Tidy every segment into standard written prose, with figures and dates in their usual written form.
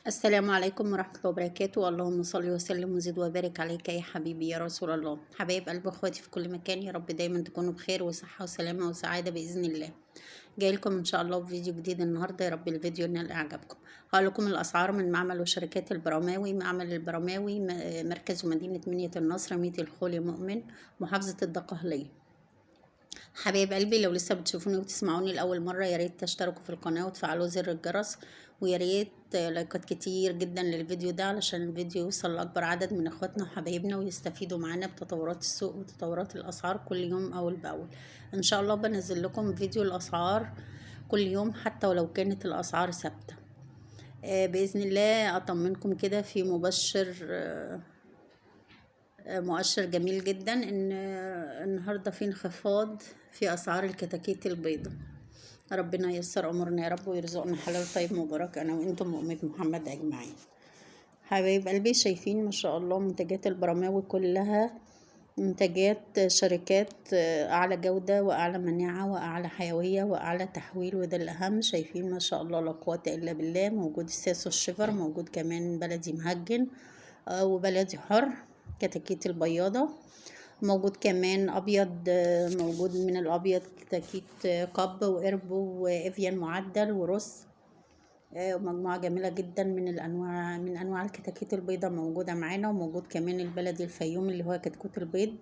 السلام عليكم ورحمة الله وبركاته. اللهم صل وسلم وزد وبارك عليك يا حبيبي يا رسول الله. حبايب قلب اخواتي في كل مكان، يا رب دايما تكونوا بخير وصحة وسلامة وسعادة بإذن الله. جاي لكم ان شاء الله بفيديو جديد النهارده، يا رب الفيديو ينال اعجابكم. هقول لكم الاسعار من معمل وشركات البرماوي. معمل البرماوي مركز ومدينة منية النصر، ميت الخولي مؤمن، محافظة الدقهلية. حبايب قلبي، لو لسه بتشوفوني وتسمعوني لأول مرة، يا ريت تشتركوا في القناة وتفعلوا زر الجرس، ويا ريت لايكات كتير جدا للفيديو ده علشان الفيديو يوصل لأكبر عدد من اخواتنا وحبايبنا ويستفيدوا معانا بتطورات السوق وتطورات الأسعار كل يوم أول بأول. إن شاء الله بنزل لكم فيديو الأسعار كل يوم حتى ولو كانت الأسعار ثابتة. بإذن الله أطمنكم كده في مؤشر جميل جدا ان النهارده في انخفاض في اسعار الكتاكيت البيضاء. ربنا ييسر امورنا يا رب ويرزقنا حلال طيب مبارك انا وانتم وامة محمد اجمعين. حبايب قلبي، شايفين ما شاء الله منتجات البرماوي كلها منتجات شركات اعلى جودة واعلى مناعة واعلى حيوية واعلى تحويل، وده الاهم. شايفين ما شاء الله لا قوة الا بالله. موجود الساسو الشفر، موجود كمان بلدي مهجن وبلدي حر، كتاكيت البياضة موجود كمان ابيض. موجود من الابيض كتاكيت قب وقرب وافيان معدل ورص. مجموعة جميلة جدا من الانواع، من انواع الكتاكيت البيضاء موجودة معانا. وموجود كمان البلدي الفيومي اللي هو كتكوت البيض.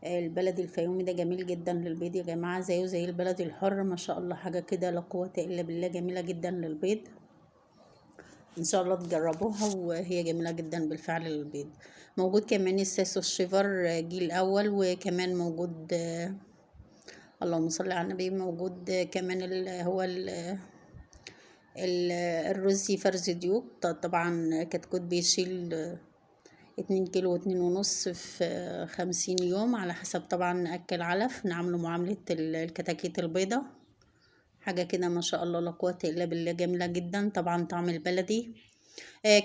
البلدي الفيومي ده جميل جدا للبيض يا جماعة، زيه زي البلدي الحر، ما شاء الله حاجة كده لا قوة الا بالله، جميلة جدا للبيض. ان شاء الله تجربوها وهي جميله جدا بالفعل للبيض. موجود كمان الساسو الشيفر جيل اول، وكمان موجود اللهم صل على النبي، موجود كمان الروزي فرز ديوك. طبعا كتكوت بيشيل 2 كيلو و2.5 في 50 يوم، على حسب طبعا نأكل علف، نعمله معاملة الكتاكيت البيضة. حاجة كده ما شاء الله لا قوة إلا بالله، جميلة جدا. طبعا طعم البلدي.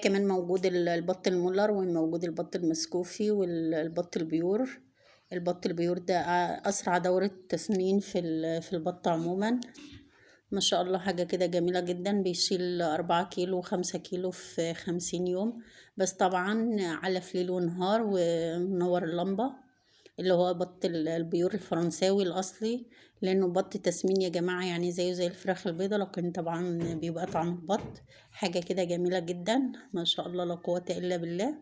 كمان موجود البط المولر، وموجود البط المسكوفي والبط البيور. البط البيور ده أسرع دورة تسمين في البط عموما. ما شاء الله حاجة كده جميلة جدا، بيشيل 4 كيلو و5 كيلو في 50 يوم. بس طبعا علف ليل ونهار ومنور اللمبة، اللي هو بط البيور الفرنساوي الأصلي، لأنه بط تسمين يا جماعة، يعني زيه زي الفراخ البيضة، لكن طبعا بيبقى طعم البط حاجة كده جميلة جدا ما شاء الله لا قوة إلا بالله.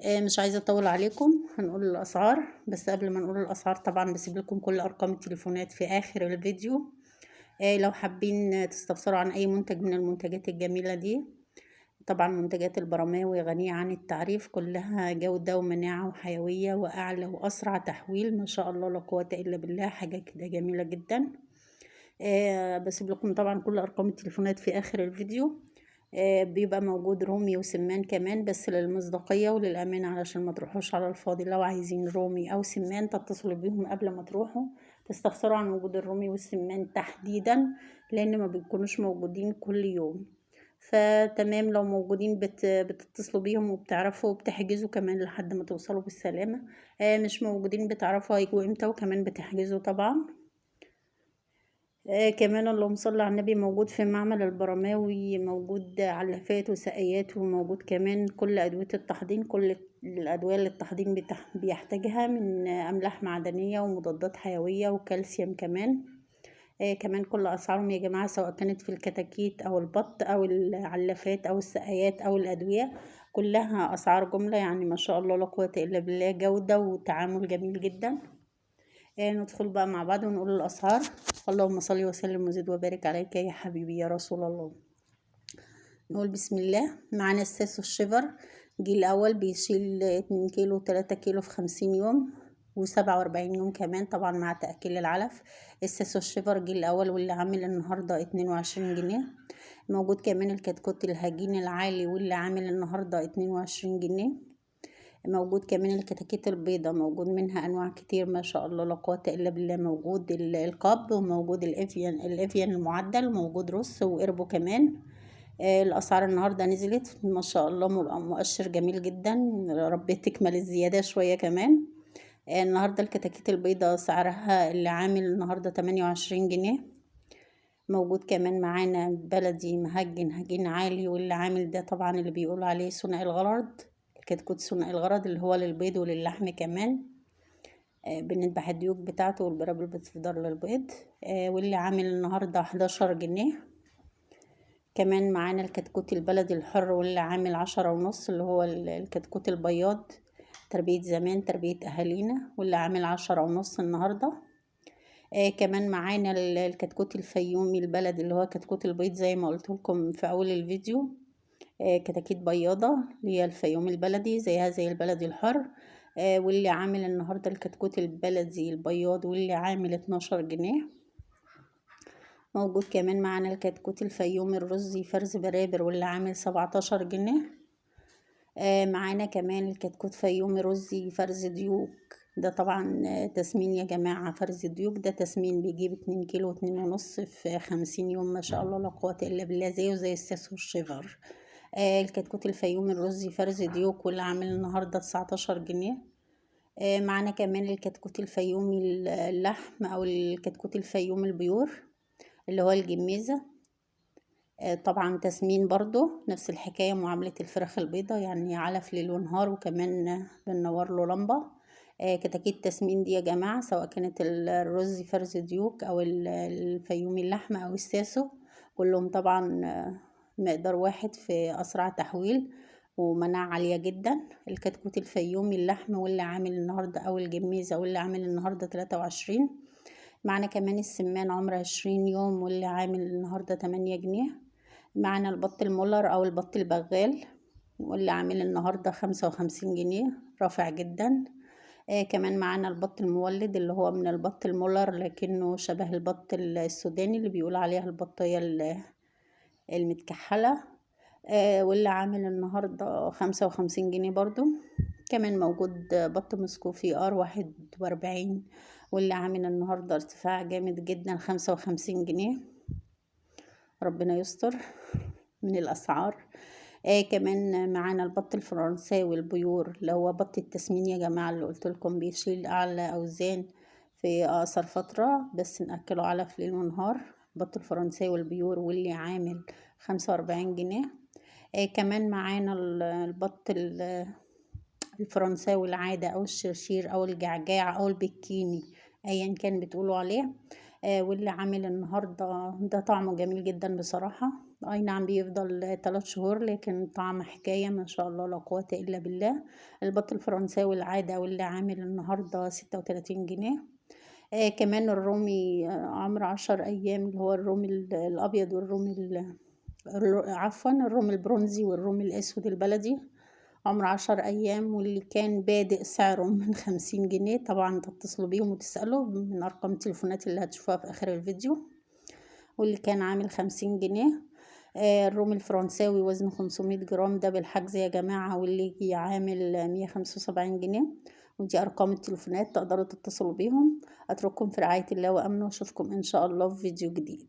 مش عايزة أطول عليكم، هنقول الأسعار. بس قبل ما نقول الأسعار طبعا بسيب لكم كل أرقام التليفونات في آخر الفيديو. لو حابين تستفسروا عن أي منتج من المنتجات الجميلة دي. طبعا منتجات البرماوي غنية عن التعريف، كلها جودة ومناعة وحيوية وأعلى وأسرع تحويل، ما شاء الله لا قوة إلا بالله، حاجة كده جميلة جدا. بسيب لكم طبعا كل أرقام التليفونات في آخر الفيديو. بيبقى موجود رومي وسمان كمان، بس للمصداقية وللأمان علشان ما تروحوش على الفاضي. لو عايزين رومي أو سمان تتصلوا بيهم قبل ما تروحوا، تستفسروا عن وجود الرومي والسمان تحديدا، لأن ما بيكونوش موجودين كل يوم. فتمام، لو موجودين بتتصلوا بيهم وبتعرفوا وبتحجزوا كمان لحد ما توصلوا بالسلامة. مش موجودين بتعرفوا هيجوا امتى، وكمان بتحجزوا طبعا. كمان اللهم صل على النبي، موجود في معمل البرماوي، موجود علافات وسقايات، وموجود كمان كل أدوية التحضير، كل الأدوية اللي التحضير بيحتاجها من أملاح معدنية ومضادات حيوية وكالسيوم كمان. كمان كل أسعارهم يا جماعة، سواء كانت في الكتاكيت أو البط أو العلافات أو السقايات أو الأدوية، كلها أسعار جملة، يعني ما شاء الله لا قوة إلا بالله، جودة وتعامل جميل جدا. ندخل بقى مع بعض ونقول الأسعار. اللهم صل وسلم وزد وبارك عليك يا حبيبي يا رسول الله. نقول بسم الله. معانا الساسو الشيفر جيل الأول، بيشيل 2 كيلو و3 كيلو في 50 يوم و47 يوم كمان، طبعا مع تأكيل العلف. الساسو الشيفر جيل الأول، واللي عامل النهاردة 22 جنيه. موجود كمان الكتكوت الهجين العالي، واللي عامل النهاردة 22 جنيه. موجود كمان الكتاكيت البيضة، موجود منها انواع كتير ما شاء الله لا قوة الا بالله. موجود القب، وموجود الافيان المعدل، وموجود رص وقربه كمان. الاسعار النهاردة نزلت ما شاء الله، مؤشر جميل جدا، رب تكمل الزيادة شوية كمان. النهاردة الكتاكيت البيضة سعرها اللي عامل النهاردة 28 جنيه. موجود كمان معانا بلدي مهجن هجين عالي، واللي عامل ده طبعا اللي بيقولوا عليه ثنائي الغرض، الكتكوت ثنائي الغرض اللي هو للبيض وللحم كمان. بنذبح الديوك بتاعته والبرابل بتفضل للبيض. واللي عامل النهاردة 11 جنيه. كمان معانا الكتكوت البلدي الحر واللي عامل 10 ونص، اللي هو الكتكوت البياض، تربية زمان تربية أهالينا، واللي عامل 10 ونص النهاردة. كمان معانا الكتكوت الفيومي البلدي اللي هو كتكوت البيض زي ما قلت لكم في أول الفيديو. كتاكيت بياضة اللي هي الفيومي البلدي زيها زي البلدي الحر. واللي عامل النهاردة الكتكوت البلدي البياض واللي عامل 12 جنيه. موجود كمان معانا الكتكوت الفيومي الرزي فرز برابر واللي عامل 17 جنيه. معانا كمان الكتكوت فيومي رزي فرز ديوك، ده طبعا تسمين يا جماعة. فرز ديوك ده تسمين بيجيب 2 كيلو و2 ونص في 50 يوم، ما شاء الله لا قوة إلا بالله، زيه زي الساس والشيفر. الكتكوت الفيومي الرزي فرز ديوك واللي عامل النهاردة 19 جنيه. معانا كمان الكتكوت الفيومي اللحم أو الكتكوت الفيومي البيور اللي هو الجميزة. طبعا تسمين برضو نفس الحكاية، معاملة الفراخ البيضة، يعني علف ليل ونهار، وكمان بننور له لمبة. كتاكيت تسمين دي يا جماعة، سواء كانت الرز فرز ديوك أو الفيومي اللحمة أو الساسو، كلهم طبعا مقدار واحد في أسرع تحويل ومناعة عالية جدا. الكتكوت الفيومي اللحم واللي عامل النهاردة أو الجميزة واللي عامل النهاردة 23. معنا كمان السمان عمر 20 يوم واللي عامل النهاردة 8 جنيه. معنا البط المولر أو البط البغال واللي عامل النهاردة 55 جنيه، رافع جدا. كمان معانا البط المولد اللي هو من البط المولر لكنه شبه البط السوداني اللي بيقول عليها البطية المتكحلة. واللي عامل النهاردة 55 جنيه برضو. كمان موجود بط مسكوفي R41 واللي عامل النهاردة ارتفاع جامد جدا، 55 جنيه. ربنا يستر من الأسعار. كمان معانا البط الفرنساوي البيور اللي هو بط التسمين يا جماعة، اللي قلت لكم بيشيل أعلى أوزان في أقصر فترة، بس نأكله علف ليل ونهار. البط الفرنساوي البيور واللي عامل 45 جنيه. كمان معانا البط الفرنساوي العادة أو الشرشير أو الجعجاع أو البكيني أيا كان بتقولوا عليه. واللي عامل النهاردة ده طعمه جميل جدا بصراحة. أي نعم بيفضل 3 شهور لكن طعم حكاية ما شاء الله لا قوة إلا بالله. البط الفرنساوي العادة واللي عامل النهاردة 36 جنيه. كمان الرومي عمر 10 أيام اللي هو الرومي الأبيض والرومي عفوا الرومي البرونزي والرومي الأسود البلدي، عمر 10 أيام واللي كان بادئ سعره من 50 جنيه. طبعا تتصلوا بيهم وتسألوا من أرقام التليفونات اللي هتشوفوها في آخر الفيديو، واللي كان عامل 50 جنيه. الرومي الفرنساوي وزنه 500 جرام ده بالحجز يا جماعة، واللي عامل 175 جنيه. ودي أرقام التليفونات تقدروا تتصلوا بيهم. أترككم في رعاية الله وأمنه، وأشوفكم إن شاء الله في فيديو جديد.